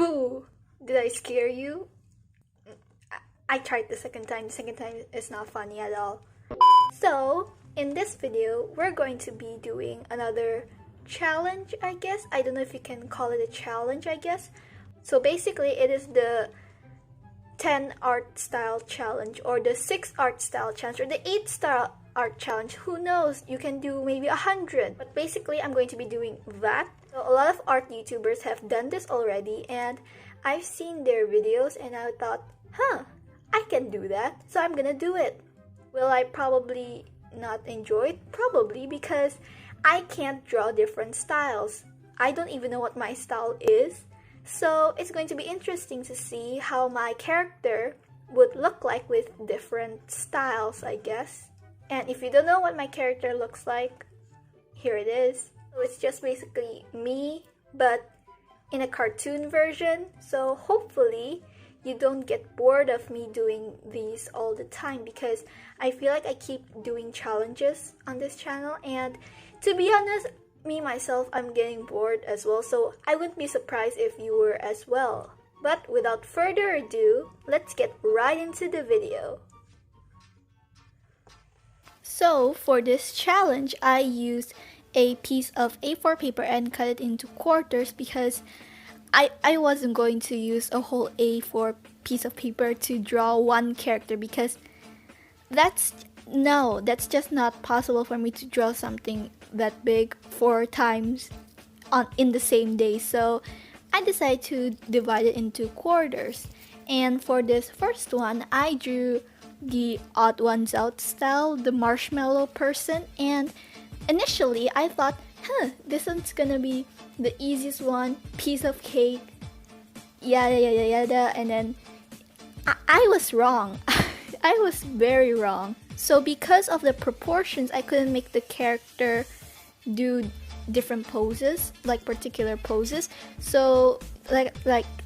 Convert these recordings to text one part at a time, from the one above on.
Boo! Did I scare you? I tried the second time. The second time is not funny at all. So, in this video, we're going to be doing another challenge, I guess. I don't know if you can call it a challenge, I guess. So basically, it is the 10 art style challenge, or the 6 art style challenge, or the 8 style art challenge. Who knows? You can do maybe 100. But basically, I'm going to be doing that. So a lot of art YouTubers have done this already, and I've seen their videos and I thought, I can do that. So I'm gonna do it. Will I probably not enjoy it? Probably, because I can't draw different styles. I don't even know what my style is. So it's going to be interesting to see how my character would look like with different styles, I guess. And if you don't know what my character looks like, here it is. So it's just basically me, but in a cartoon version. So hopefully you don't get bored of me doing these all the time, because I feel like I keep doing challenges on this channel, and to be honest, me myself, I'm getting bored as well, so I wouldn't be surprised if you were as well. But without further ado, let's get right into the video. So for this challenge, I used a piece of A4 paper and cut it into quarters, because I wasn't going to use a whole A4 piece of paper to draw one character, because that's just not possible for me to draw something that big 4 times in the same day. So I decided to divide it into quarters. And for this first one, I drew the odd ones out style, the marshmallow person, and initially I thought, this one's gonna be the easiest one, piece of cake, yada yada yada, and then I was wrong. I was very wrong. So because of the proportions, I couldn't make the character do different poses, like particular poses. So like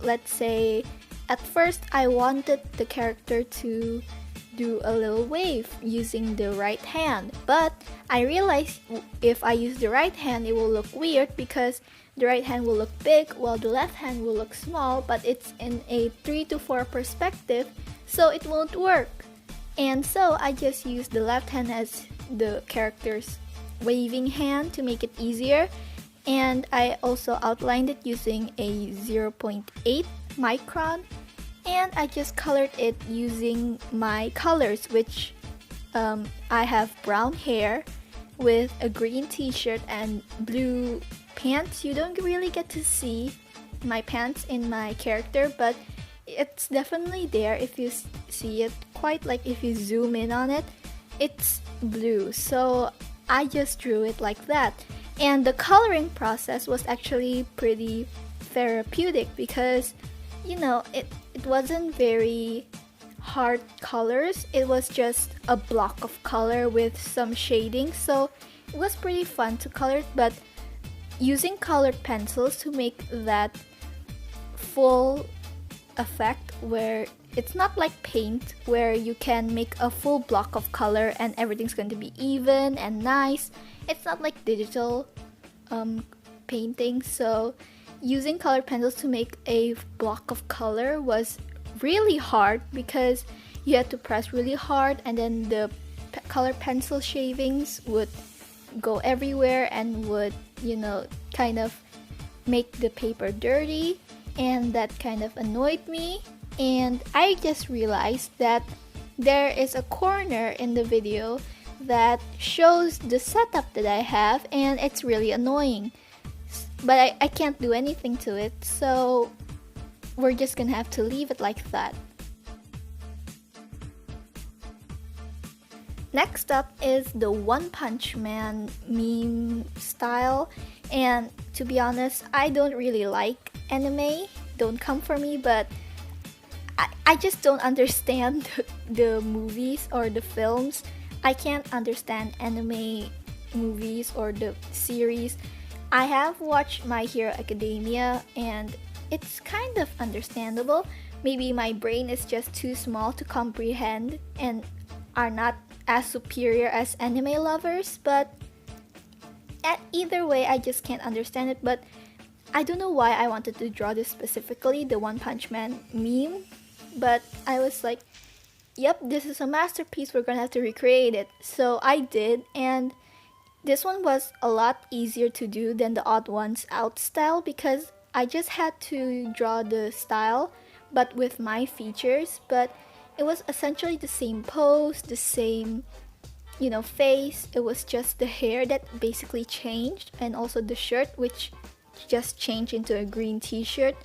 let's say at first I wanted the character to do a little wave using the right hand, but I realized if I use the right hand, it will look weird, because the right hand will look big while the left hand will look small, but it's in a 3 to 4 perspective, so it won't work. And so I just used the left hand as the character's waving hand to make it easier, and I also outlined it using a 0.8 micron, and I just colored it using my colors, which I have brown hair with a green t-shirt and blue pants. You don't really get to see my pants in my character, but it's definitely there if you see it, quite like if you zoom in on it, it's blue. So I just drew it like that. And the coloring process was actually pretty therapeutic, because you know, it wasn't very hard colors. It was just a block of color with some shading, so it was pretty fun to color. But using colored pencils to make that full effect, where it's not like paint where you can make a full block of color and everything's going to be even and nice. It's not like digital painting. So using colored pencils to make a block of color was really hard, because you had to press really hard, and then the colored pencil shavings would go everywhere and would, kind of make the paper dirty, and that kind of annoyed me. And I just realized that there is a corner in the video that shows the setup that I have, and it's really annoying. But I can't do anything to it, so we're just gonna have to leave it like that. Next up is the One Punch Man meme style, and to be honest, I don't really like anime. Don't come for me, but I just don't understand the movies or the films. I can't understand anime movies or the series. I have watched My Hero Academia, and it's kind of understandable. Maybe my brain is just too small to comprehend and are not as superior as anime lovers, but either way, I just can't understand it. But I don't know why I wanted to draw this specifically, the One Punch Man meme, but I was like, yep, this is a masterpiece, we're gonna have to recreate it. So I did, and this one was a lot easier to do than the Odd Ones Out style because I just had to draw the style but with my features, but it was essentially the same pose, the same, face. It was just the hair that basically changed, and also the shirt, which just changed into a green t-shirt.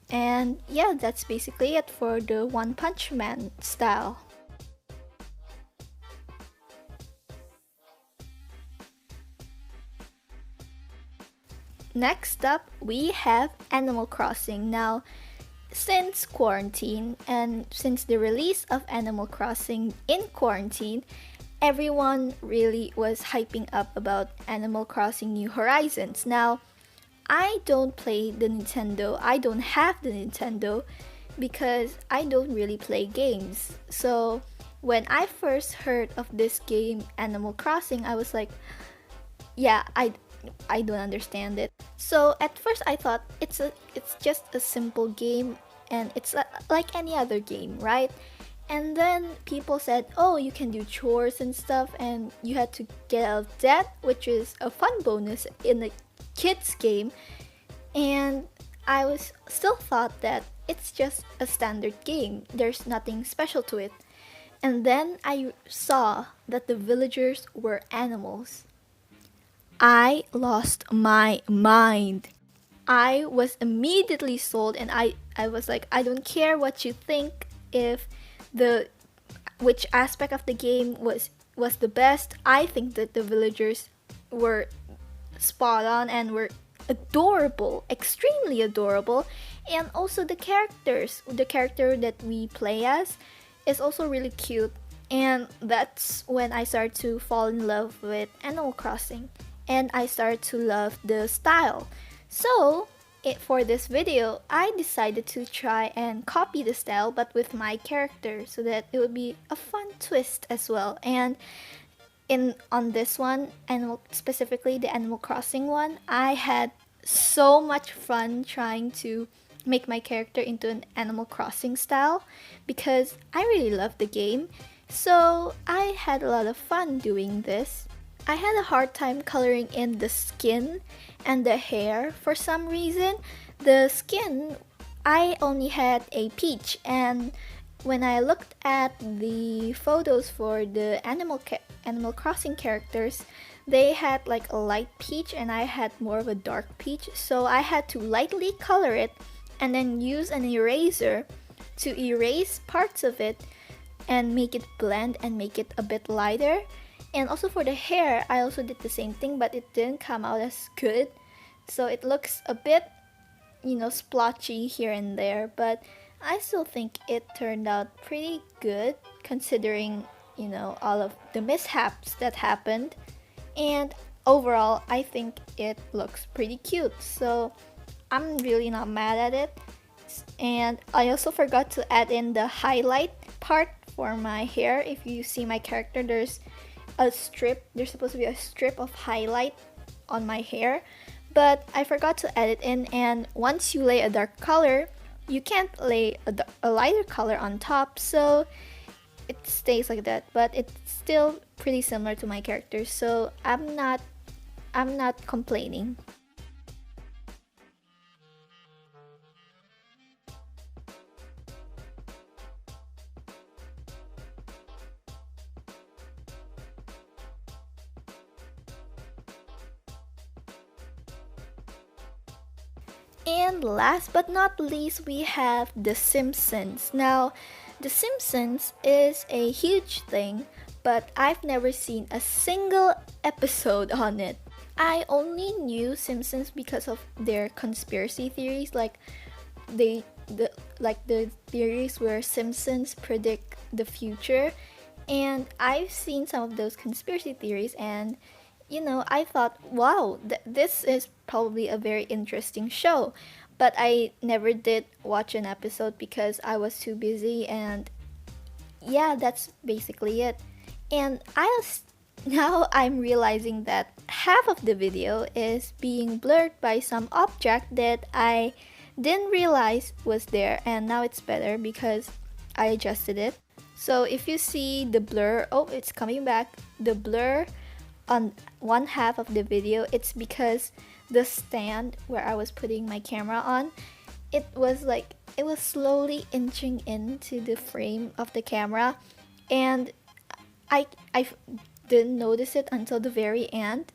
And yeah, that's basically it for the One Punch Man style. Next up, we have Animal Crossing. Now, since quarantine and since the release of Animal Crossing in quarantine, everyone really was hyping up about Animal Crossing New Horizons. Now, I don't play the Nintendo. I don't have the Nintendo because I don't really play games. So, when I first heard of this game, Animal Crossing, I was like, yeah, I don't understand it. So at first I thought it's just a simple game and it's like any other game, right? And then people said, oh, you can do chores and stuff and you had to get out of debt, which is a fun bonus in a kids game. And I was still thought that it's just a standard game. There's nothing special to it. And then I saw that the villagers were animals. I lost my mind. I was immediately sold and I was like, I don't care what you think, if which aspect of the game was the best. I think that the villagers were spot on and were adorable, extremely adorable. And also the character that we play as is also really cute. And that's when I started to fall in love with Animal Crossing. And I started to love the style. So, for this video, I decided to try and copy the style but with my character so that it would be a fun twist as well. And on this one, specifically the Animal Crossing one, I had so much fun trying to make my character into an Animal Crossing style because I really love the game. So, I had a lot of fun doing this. I had a hard time coloring in the skin and the hair for some reason. The skin, I only had a peach, and when I looked at the photos for the Animal Crossing characters, they had like a light peach and I had more of a dark peach, so I had to lightly color it and then use an eraser to erase parts of it and make it blend and make it a bit lighter. And also for the hair, I also did the same thing, but it didn't come out as good. So it looks a bit, splotchy here and there, but I still think it turned out pretty good considering, all of the mishaps that happened. And overall, I think it looks pretty cute. So I'm really not mad at it. And I also forgot to add in the highlight part for my hair. If you see my character, there's supposed to be a strip of highlight on my hair, but I forgot to add it in. And once you lay a dark color, you can't lay a lighter color on top, so it stays like that, but it's still pretty similar to my character, so I'm not complaining. And last but not least, we have The Simpsons. Now, The Simpsons is a huge thing, but I've never seen a single episode on it. I only knew Simpsons because of their conspiracy theories, like the theories where Simpsons predict the future, and I've seen some of those conspiracy theories, and I thought, wow, this is probably a very interesting show. But I never did watch an episode because I was too busy, and yeah, that's basically it. And now I'm realizing that half of the video is being blurred by some object that I didn't realize was there, and now it's better because I adjusted it. So if you see the blur, oh, it's coming back, the blur on one half of the video, it's because the stand where I was putting my camera on, it was slowly inching into the frame of the camera, and I didn't notice it until the very end.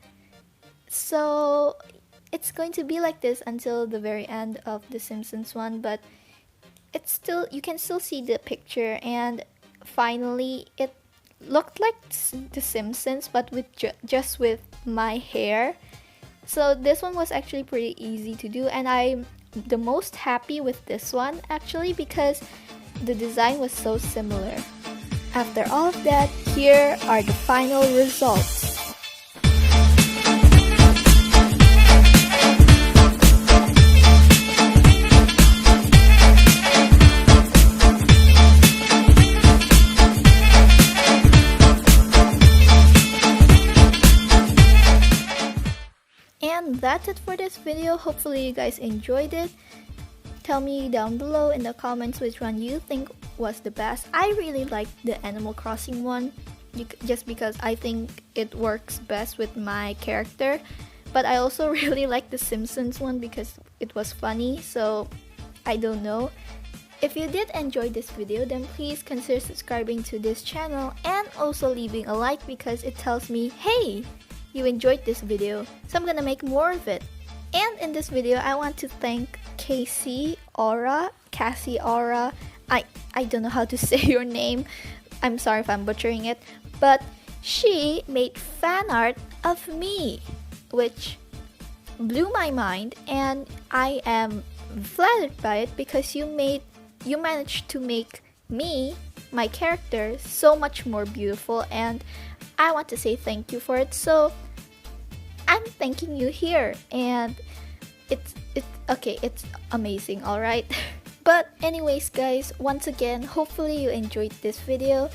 So it's going to be like this until the very end of the Simpsons one, but it's still, you can still see the picture, and finally it looked like the Simpsons but with just with my hair. So this one was actually pretty easy to do, and I'm the most happy with this one actually because the design was so similar. After all of that, here are the final results. And that's it for this video. Hopefully you guys enjoyed it. Tell me down below in the comments which one you think was the best. I really liked the Animal Crossing one just because I think it works best with my character. But I also really like the Simpsons one because it was funny, so I don't know. If you did enjoy this video, then please consider subscribing to this channel and also leaving a like because it tells me, hey, you enjoyed this video, so I'm gonna make more of it. And in this video, I want to thank Cassie Aura. I don't know how to say your name. I'm sorry if I'm butchering it, but she made fan art of me, which blew my mind, and I am flattered by it because you managed to make me, my character, so much more beautiful, and I want to say thank you for it. So I'm thanking you here, and it's amazing, alright? But anyways guys, once again, hopefully you enjoyed this video,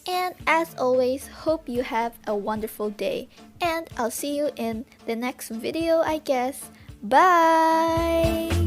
and as always, hope you have a wonderful day, and I'll see you in the next video, I guess. Bye!